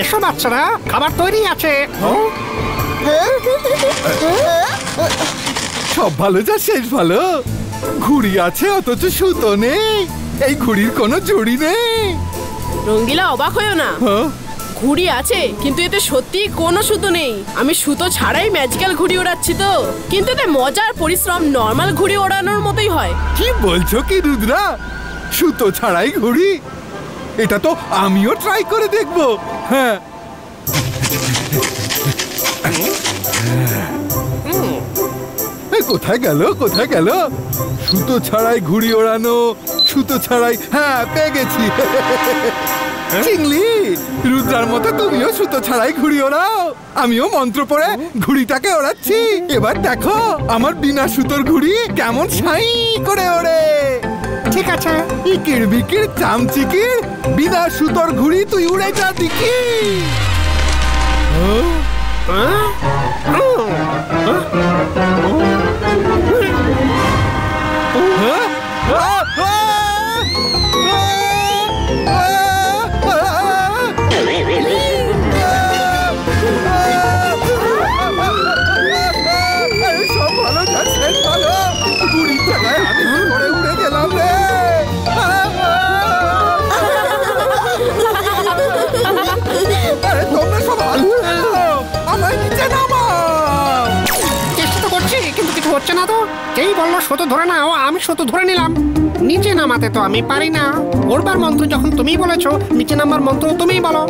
এসো বাচ্চারা, খাবার তৈরি আছে। সব ভালো যা শেষ ভালো। ঘুড়ি আছে অথচ সুতো নেই, এই ঘুড়ির কোনো জুড়ি নেই। রঙ্গিলা অবাক হয়েও না, ঘুড়ি আছে কিন্তু এতে সত্যি কোনো সুতো নেই। আমি সুতো ছাড়াই ম্যাজিক্যাল ঘুড়ি ওড়াচ্ছি তো, কিন্তু এতে মজার পরিশ্রম নর্মাল ঘুড়ি ওড়ানোর মতোই হয়। কি বলছো কি রুদ্রা, সুতো ছাড়াই ঘুড়ি? এটা তো আমিও ট্রাই করে দেখবো। হ্যাঁ, কোথায় গেল কোথায় গেল? সুতো ছাড়াই ঘুড়ি ওড়ানো, সুতো ছাড়াই। হ্যাঁ, পেয়ে গেছি। চিংলি, রুদ্রার মতো তুমিও সুতো ছাড়াই ঘুড়ি ওড়াও। আমিও মন্ত্র পড়ে ঘুড়িটাকে ওড়াচ্ছি। এবার দেখো আমার বিনা সুতোর ঘুড়ি কেমন ছাই করে ওড়ে। ঠিক আছে। ইকির বিকির চামচিকির বিনা সুতোর ঘুড়ি তুই উড়ে যা দেখি। সব ভালো যাচ্ছে, ভালো। ঘুড়ির জায়গায় আমি উড়ে উড়ে গেলাম রে। আরে তোমরা সব ভালো, আমার নিচে নামাও। চেষ্টা তো করছি কিন্তু কিছু হচ্ছে না তো। যেই বললো সুতো ধরে নাও, আমি সুতো ধরে নিলাম। নিচে নামাতে তো আমি পারি না। ওরবার মন্ত্র যখন তুমি বলেছো, নিচে নামার মন্ত্র তুমিই বলো।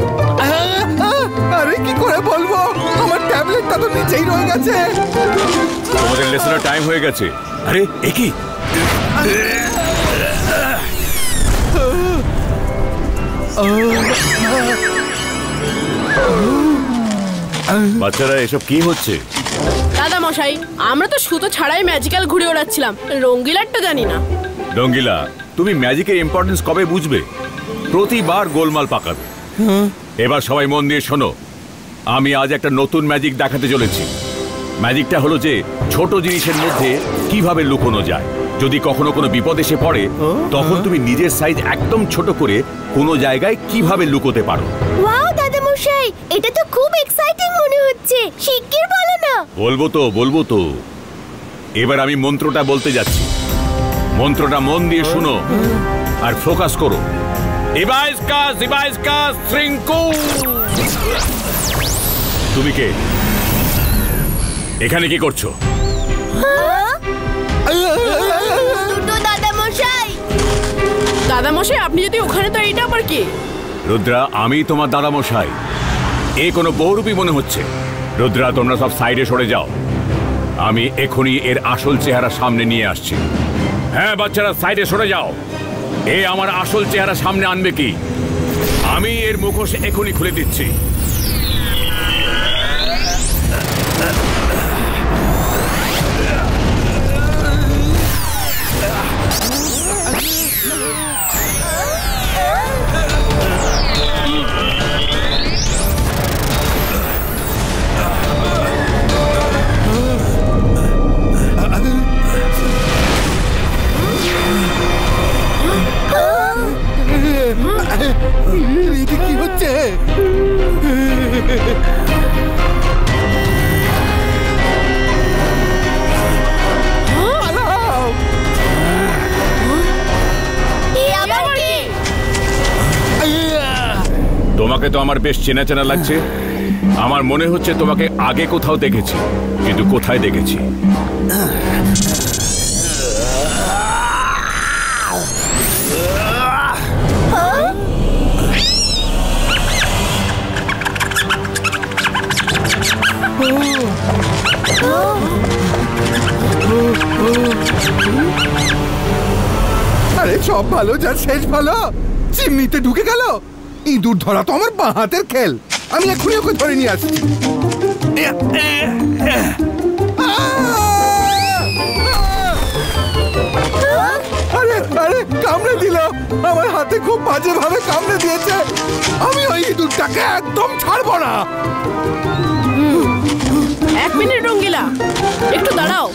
আরে কি করে বলবো, আমার ট্যাবলেটটা তো নিচেই রয়ে গেছে। তোমাদের লেসনের টাইম হয়ে গেছে। আরে এ কি? বাচ্চারা এসব কি হচ্ছে? দাদা মশাই, আমরা তো সুতো ছাড়াই ম্যাজিক্যাল ঘুড়ি ওড়াচ্ছিলাম, রঙ্গিলারটা জানি না। রঙ্গিলা, তুমি ম্যাজিকের ইম্পর্টেন্স কবে বুঝবে? প্রতিবার গোলমাল পাকাবে। এবার সবাই মন দিয়ে শোনো, আমি আজ একটা নতুন ম্যাজিক দেখাতে চলেছি। ম্যাজিকটা হলো যে ছোট জিনিসের মধ্যে কিভাবে লুকোনো যায়। যদি কখনো কোনো বিপদ এসে পড়ে, তখন তুমি নিজের সাইজ একদম ছোট করে কোনো জায়গায় কিভাবে লুকোতে পারো। ওয়াও দাদা মশাই, এটা তো খুব এক্সাইটিং মনে হচ্ছে। শিগগির বলো না। বলবো তো। এবার আমি মন্ত্রটা বলতে যাচ্ছি। মন্ত্রটা মন দিয়ে শুনো আর ফোকাস করো। তুমি কে? এখানে কি করছো? দাদা মশাই। দাদা মশাই, আপনি যদি ওখানে, তো এইটা আবার কি? রুদ্রা, আমি তোমার দাদা মশাই। এ কোনো বহুরূপী মনে হচ্ছে। রুদ্রা, তোমরা সব সাইডে সরে যাও। আমি এখনই এর আসল চেহারা সামনে নিয়ে আসছি। হ্যাঁ বাচ্চারা, সাইডে সরে যাও। এ আমার আসল চেহারা সামনে আনবে কি? আমি এর মুখোশ এখনই খুলে দিচ্ছি। কি হচ্ছে? তোমাকে তো আমার বেশ চেনা চেনা লাগছে। আমার মনে হচ্ছে তোমাকে আগে কোথাও দেখেছি, কিন্তু কোথায় দেখেছি? আরে সব ভালো যার শেষ ভালো। চিমনিতে ঢুকে গেল। ইঁদুর ধরা তো আমার বাঁ হাতের খেল। আমি এখনই ওকে ধরে নিয়ে আসছি। আরে আরে কামড়ে দিল। আমার হাতে খুব বাজে ভাবে কামড়ে দিয়েছে। আমি ওই ইঁদুরটাকে একদম ছাড়বো না। এক মিনিট রঙ্গিলা, একটু দাঁড়াও।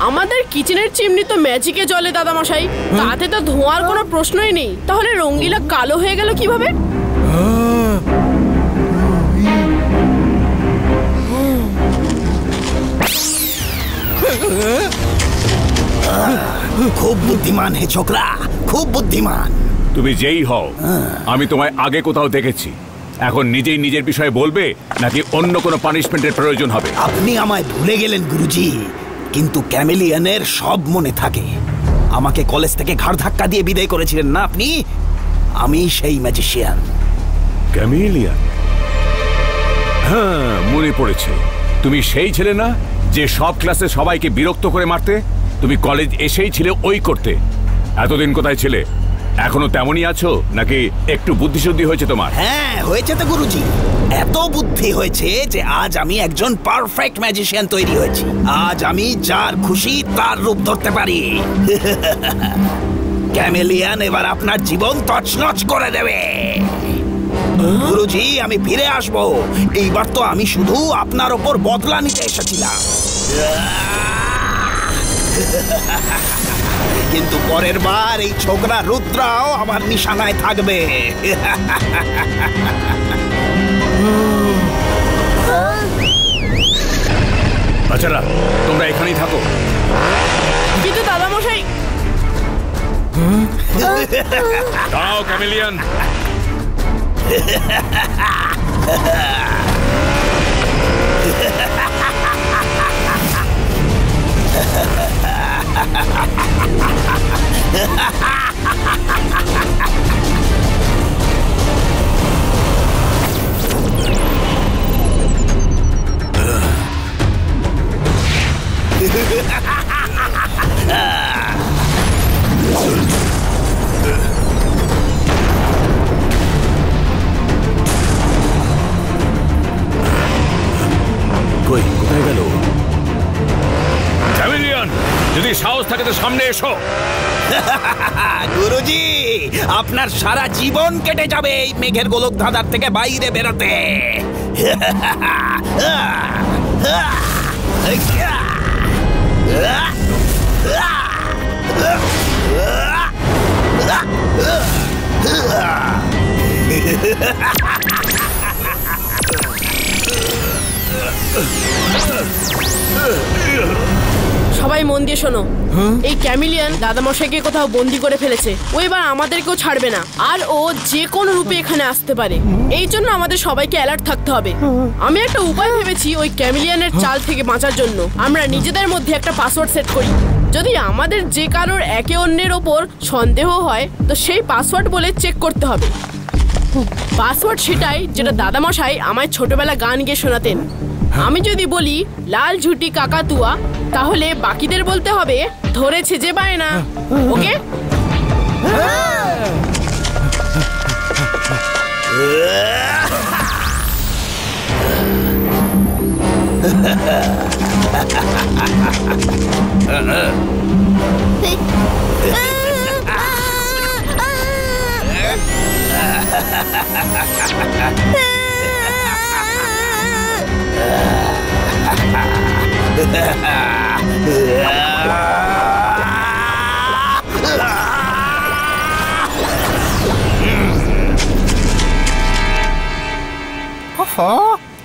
আমাদের কিচেনের চিমনি তো ম্যাজিকে জ্বলে দাদা মশাই, তাতে তো ধোঁয়ার কোনো প্রশ্নই নেই। তাহলে রঙ্গিলা কালো হয়ে গেল কিভাবে? খুব বুদ্ধিমান হে ছোকরা, খুব বুদ্ধিমান। তুমি যেই হও, আমি তোমায় আগে কোথাও দেখেছি। এখন নিজেই নিজের বিষয়ে বলবে নাকি অন্য কোনো পানিশমেন্টের প্রয়োজন হবে? আপনি আমায় ভুলে গেলেন গুরুজি, কিন্তু ক্যামেলিয়ানের সব মনে থাকে। আমাকে কলেজ থেকে ঘাড় ধাক্কা দিয়ে বিদায় করেছিলেন না আপনি? আমি সেই ম্যাজিশিয়ান। ক্যামেলিয়ান? হ্যাঁ, মনে পড়েছে। তুমি সেই ছেলে না যে সব ক্লাসে সবাইকে বিরক্ত করে মারতে? তুমি কলেজ এসেই ছিলে ওই করতে। এতদিন কোথায় ছিলে? এখনো তেমনই আছো নাকি একটু বুদ্ধিশুদ্ধি হয়েছে তোমার? হ্যাঁ হয়েছে তো গুরুজি, এত বুদ্ধি হয়েছে যে আজ আমি একজন পারফেক্ট ম্যাজিশিয়ান তৈরি হয়েছি। আজ আমি যার খুশি তার রূপ ধরতে পারি। ক্যামেলিয়ান এবার আপনার জীবন তছনছ করে দেবে। গুরুজি, আমি ফিরে আসবো। এইবার তো আমি শুধু আপনার ওপর বদলা নিতে এসেছিলাম, কিন্তু পরের বার এই ছোকরা রুদ্রাও আমার নিশানায় থাকবে। বাচ্চারা, তোমরা এখানেই থাকো। কিন্তু দাদা মশাই। দাঁড়াও ক্যামেলিয়ান। কই, কোথায় গেল? ক্যামেলিয়ান, যদি সাহস থাকে তো সামনে এসো। গুরুজি, আপনার সারা জীবন কেটে যাবে এই মেঘের গোলক ধাঁধার থেকে বাইরে বেরোতে। সবাই মন দিয়ে শোনো, এই ক্যামেলিয়ান দাদামশাইকে কোথাও বন্দি করে ফেলেছে। ও এবার আমাদেরকেও ছাড়বে না, আর ও যে কোনো রূপে এখানে আসতে পারে। এই জন্য আমাদের সবাইকে অ্যালার্ট থাকতে হবে। আমি একটা উপায় ভেবেছি ওই ক্যামেলিয়ানের চাল থেকে বাঁচার জন্য। আমরা নিজেদের মধ্যে একটা পাসওয়ার্ড সেট করি। যদি আমাদের যে কারোর একে অন্যের ওপর সন্দেহ হয় তো সেই পাসওয়ার্ড বলে চেক করতে হবে। পাসওয়ার্ড সেটাই যেটা দাদামশাই আমায় ছোটবেলা গান গিয়ে শোনাতেন। আমি যদি বলি লাল ঝুটি কাকাতুয়া, তাহলে বাকিদের বলতে হবে ধরেছে যে বায়না। ওকে?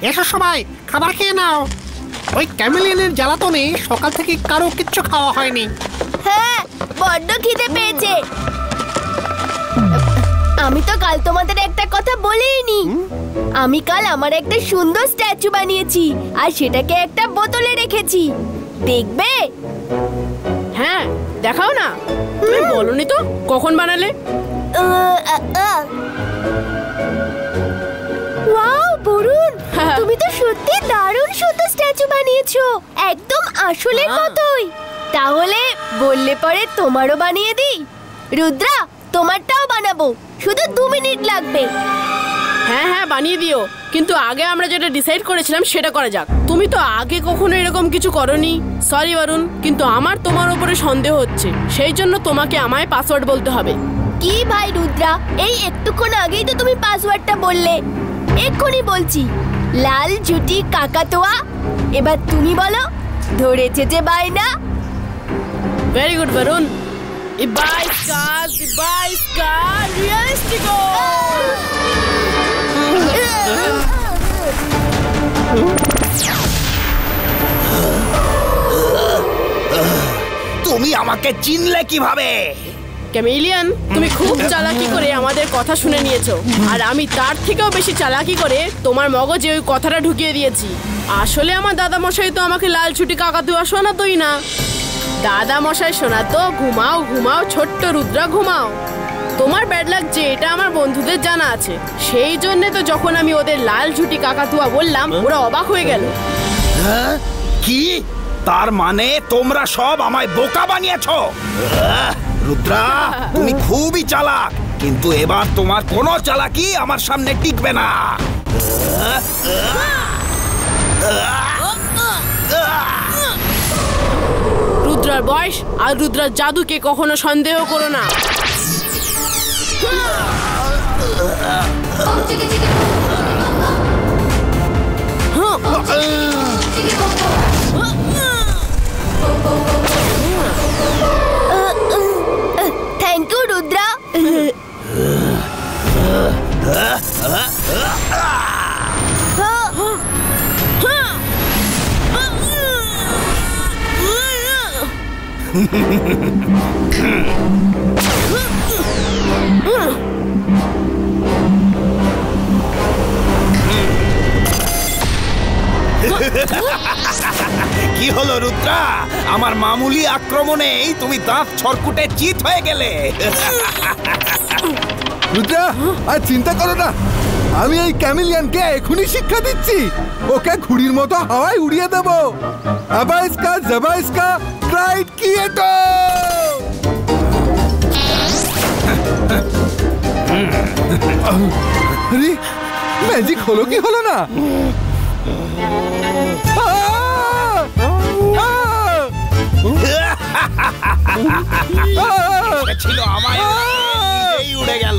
এসো সবাই, খাবার খেয়ে নাও। ওই ক্যামেলিয়ানের জ্বালাতনে সকাল থেকে কারো কিচ্ছু খাওয়া হয়নি। হ্যাঁ, বড্ড খিদে পেয়েছে। আমি তো কাল তোমাদের একটা কথা বলিনি। আমি কাল আমার একটা সুন্দর স্ট্যাচু বানিয়েছি, আর সেটাকে একটা বোতলে রেখেছি। দেখবে? হ্যাঁ, দেখাও না। তুমি বলনি তো কখন বানালে? ওয়াও বরুণ, তুমি তো সত্যি দারুণ সুন্দর স্ট্যাচু বানিয়েছো, একদম আসলের মতোই। তাহলে বললে পরে তোমারও বানিয়ে দিই। রুদ্রা, তোমারটাও বানাবো, শুধু 2 মিনিট লাগবে। হ্যাঁ হ্যাঁ, বানিয়ে দিও, কিন্তু আগে আমরা যেটা ডিসাইড করেছিলাম সেটা করা যাক। তুমি তো আগে কখনো এরকম কিছু করনি। সরি বরুণ, কিন্তু আমার তোমার উপরে সন্দেহ হচ্ছে, সেই জন্য তোমাকে আমায় পাসওয়ার্ড বলতে হবে। কি ভাই রুদ্রা, এই একটুক্ষণ আগেই তো তুমি পাসওয়ার্ডটা বললে। এক্ষুনি বলছি, লাল ঝুটি কাকাতুয়া। এবার তুমি বলো, ধরেছে যে বায়না। Very good Varun. রিয়েলিস্টিক। তুমি আমাকে চিনলে কিভাবে? ক্যামেলিয়ান, তুমি খুব চালাকি করে আমাদের কথা শুনে নিয়েছো, আর আমি তার থেকেও বেশি চালাকি করে তোমার মগজে ওই কথাটা ঢুকিয়ে দিয়েছি। আসলে আমার দাদা মশাই তো আমাকে লাল ছুটি কাকাতুয়া শোনাতোই না। দাদা মশাই শোনাতো ঘুমাও ঘুমাও ছোট্ট রুদ্রা ঘুমাও। তোমার ব্যাড লাক যে এটা আমার বন্ধুদের জানা আছে, সেই জন্য তো যখন আমি ওদের লাল ঝুটি কাকাতুয়া বললাম ওরা অবাক হয়ে গেল। কি? তার মানে তোমরা সব আমায় বোকা বানিয়েছো? রুদ্রা, তুমি খুবই চালাক, কিন্তু এবার তোমার কোনো চালাকি আমার সামনে টিকবে না। রুদ্রার বয়স আর রুদ্রার জাদুকে কখনো সন্দেহ করো না। Thank you Rudra. কি হলো রুদ্রা? আমার মামুলি আক্রমণেই তুমি দাঁত ছরকুটে চিত হয়ে গেলে। রুদ্রা, আর চিন্তা করো না, আমি এই ক্যামেলিয়ানকে এখনই শিক্ষা দিচ্ছি। ওকে ঘুড়ির মতো হাওয়ায় উড়িয়ে দেবো। আবা ইসকা জাবা ইসকা রাইট কিয়েটো। আরে ম্যাজিক হলো কি হলো না? ছিল আমায় নিজেই উড়ে গেল।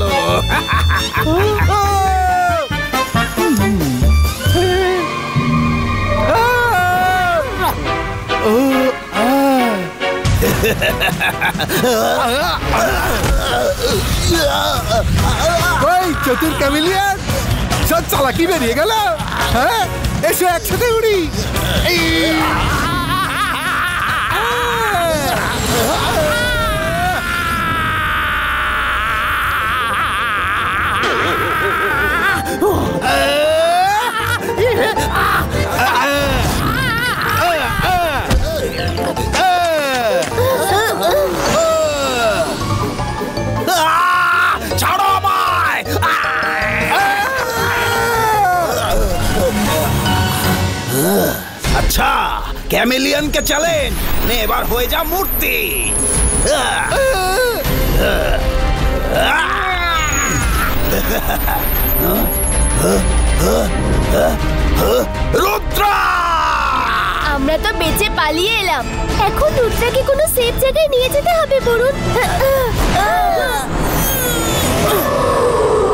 ওই চতুর ক্যামেলিয়ান, সব চালাকি বেরিয়ে গেল। হ্যাঁ, এসো একসাথে উড়ি। আচ্ছা, ক্যামেলিয়ানকে চ্যালেঞ্জ নে, এবার হয়ে যা মূর্তি। রুদ্রা, আমরা তো বেঁচে পালিয়ে এলাম, এখন রুদ্রাকে কোনো সেফ জায়গায় নিয়ে যেতে হবে বরুণ।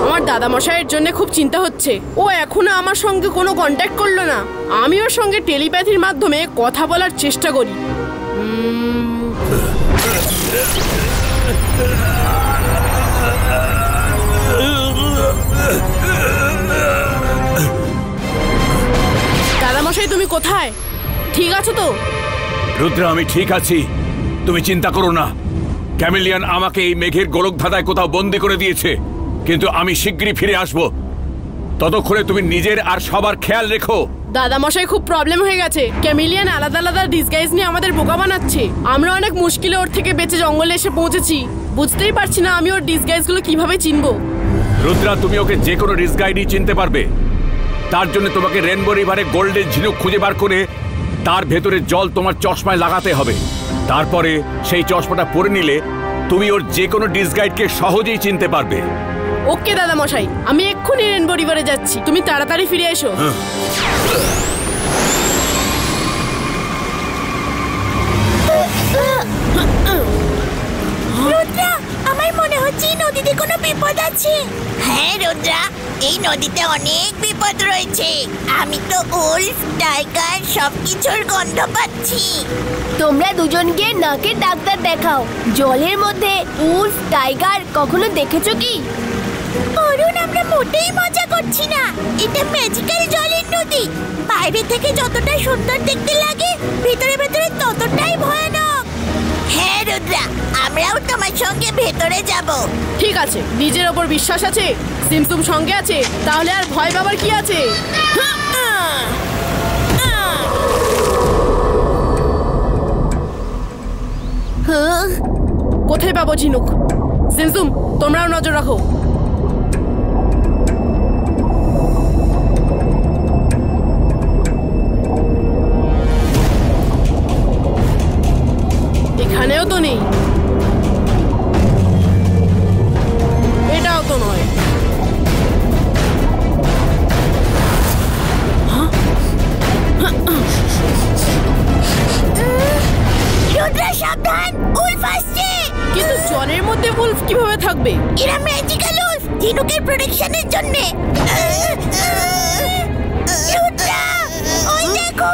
আমার দাদা মশাইয়ের জন্য খুব চিন্তা হচ্ছে। ও এখনো আমার সঙ্গে কোনো কন্ট্যাক্ট করলো না। আমি ওর সঙ্গে টেলিপ্যাথির মাধ্যমে কথা বলার চেষ্টা করি। দাদা মশাই, তুমি কোথায়? ঠিক আছো তো? রুদ্রা, আমি ঠিক আছি, তুমি চিন্তা করো না। ক্যামেলিয়ান আমাকে এই মেঘের গোলক ধাঁধায় কোথাও বন্দি করে দিয়েছে, কিন্তু আমি শিগগিরই ফিরে আসব। ততক্ষণে তুমি নিজের আর সবার খেয়াল রেখো। দাদা মশাই, খুব প্রবলেম হয়ে গেছে। ক্যামেলিয়ান আলাদা আলাদা ডিসগাইজ নিয়ে আমাদের বোকা বানাচ্ছে। আমরা অনেক মুশকিলে ওর থেকে বেঁচে জঙ্গলে এসে পৌঁছেছি। বুঝতেই পারছি না আমি ওর ডিসগাইজগুলো কিভাবে চিনবো। রুদ্রা, তুমি ওকে যে কোনো ডিসগাইডই চিনতে পারবে। তার জন্য তোমাকে রেনবো রিভারে গোল্ডেন ঝিনুক খুঁজে বার করে তার ভেতরে জল তোমার চশমায় লাগাতে হবে। তারপরে সেই চশমাটা পরে নিলে তুমি ওর যে কোনো ডিসগাইডকে সহজেই চিনতে পারবে। ওকে দাদা মশাই, আমি এক্ষুনি রেনবো রিভারে যাচ্ছি। তুমি তাড়াতাড়ি ফিরে এসো। রুদ্রা, আমার মনে হচ্ছে এই নদীতে কোনো বিপদ আছে। হ্যাঁ রুদ্রা, এই নদীতে অনেক বিপদ রয়েছে। আমি তো উল্ফ, টাইগার সবকিছুর গন্ধ পাচ্ছি। তোমরা দুজন গিয়ে নাকের ডাক্তার দেখাও। জলের মধ্যে উল্ফ, টাইগার কখনো দেখেছো কি? অরুণ, আমরা মোটেই মজা করছি না। এটা ম্যাজিক্যাল জলের নদী। বাইরে থেকে যতটা সুন্দর দেখতে লাগে, ভেতরে ভেতরে ততটাই ভয়ানক। হ্যাঁ রুদ্রা, আমরাও তোমার সঙ্গে ভেতরে যাব। ঠিক আছে, নিজের ওপর বিশ্বাস আছে, সিমসুম সঙ্গে আছে, তাহলে আর ভয় পাবার কি আছে? কোথায় পাবো ঝিনুক? সিমসুম, তোমরাও নজর রাখো। এখানেও তো নেই, এটাও তো নয়। রুদ্রা সাবধান, উল্ফ আসছে। কিন্তু জলের মধ্যে উল্ফ কিভাবে থাকবে? এরা ম্যাজিক্যাল উল্ফ, ঝিনুকের প্রোটেকশনের জন্য। রুদ্রা, ওই দেখো।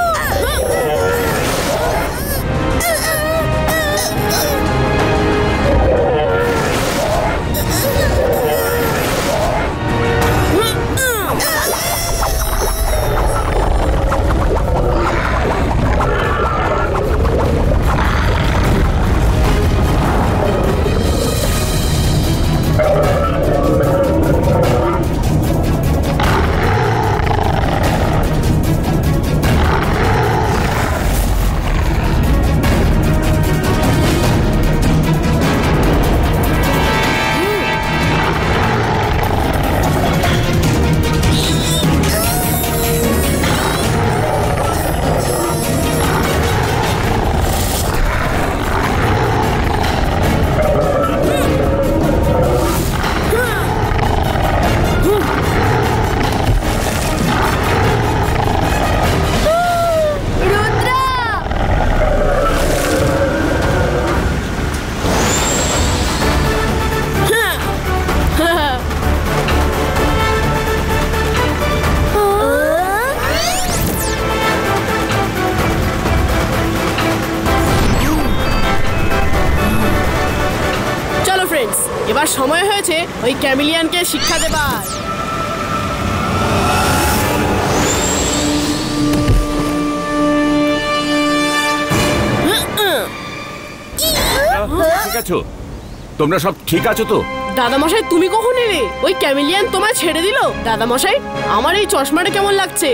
এবার সময় হয়েছে ওই ক্যামিলিয়ানকে শিক্ষা দেবার। ঠিক আছো? তোমরা সব ঠিক আছো তো? দাদামশাই, তুমি কখন এলে? ওই ক্যামিলিয়ান তোমায় ছেড়ে দিল? দাদামশাই, আমার এই চশমাটা কেমন লাগছে?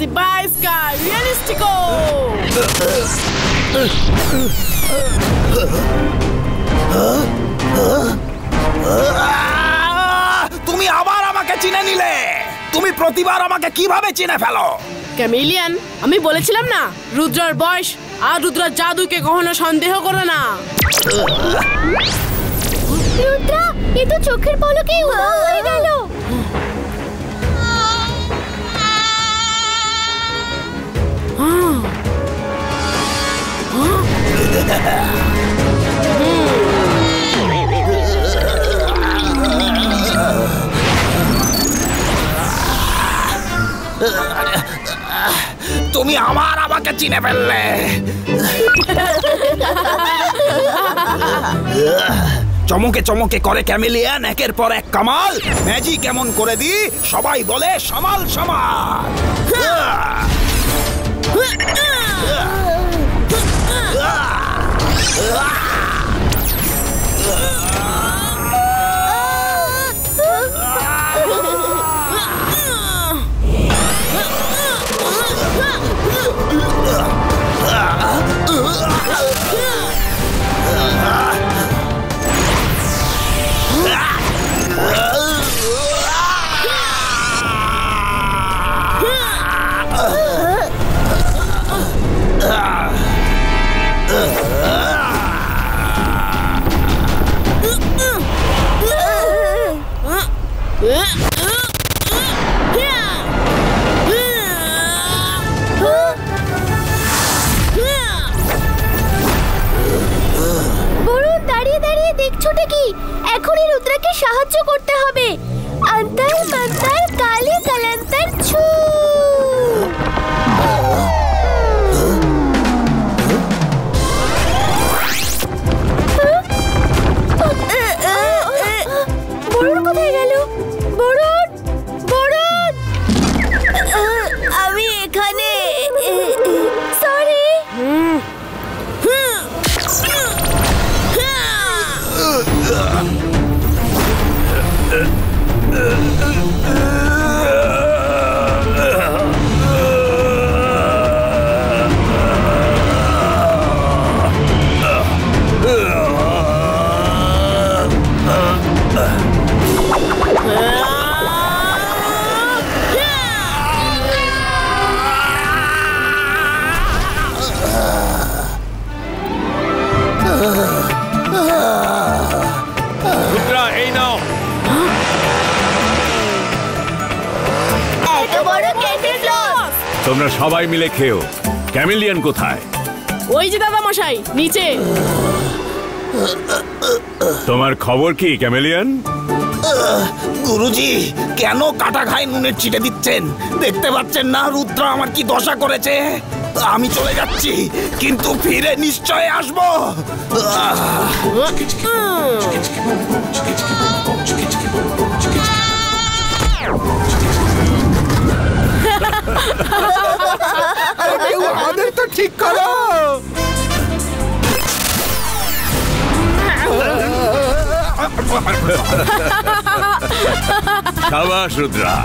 Ibaiska, realistico! তুমি আবার আমাকে চিনে নিলে। তুমি প্রতিবার আমাকে কিভাবে চিনে ফেলো? ক্যামিলিয়ান, আমি বলেছিলাম না, রুদ্রার বয়স আর রুদ্রার জাদুকে কখনো সন্দেহ করো না। রুদ্রা, এ তো চোখের পলকেই উধাও হয়ে গেল। তুমি আবার আমাকে চিনে ফেললে। চমকে চমকে করে ক্যামিলিয়ান একের পর এক কামাল। ম্যাজিক কেমন করে দি, সবাই বলে সামাল সামাল। এখনই রুদ্রাকে সাহায্য করতে হবে। অন্তর মন্তর কালি কালান্তর ছু। বরুণ কোথায় গেল? বরুণ, বরুণ। রুদ্রা, এই নাও। এত বড় ক্যান্ডি ফ্লস তোমরা সবাই মিলে খেও। ক্যামেলিয়ান কোথায়? ওই যে দাদা মশাই নিচে। তোমার খবর কি ক্যামেলিয়ান? গুরুজি, কেন কাটা ঘায়ে নুনের ছিটে দিচ্ছেন? দেখতে পাচ্ছেন না রুদ্রা আমার কি দশা করেছে? আমি চলে যাচ্ছি, কিন্তু ফিরে নিশ্চয় আসবো। কেউ আমাদের তো ঠিক করো। সাবাস রুদ্রা।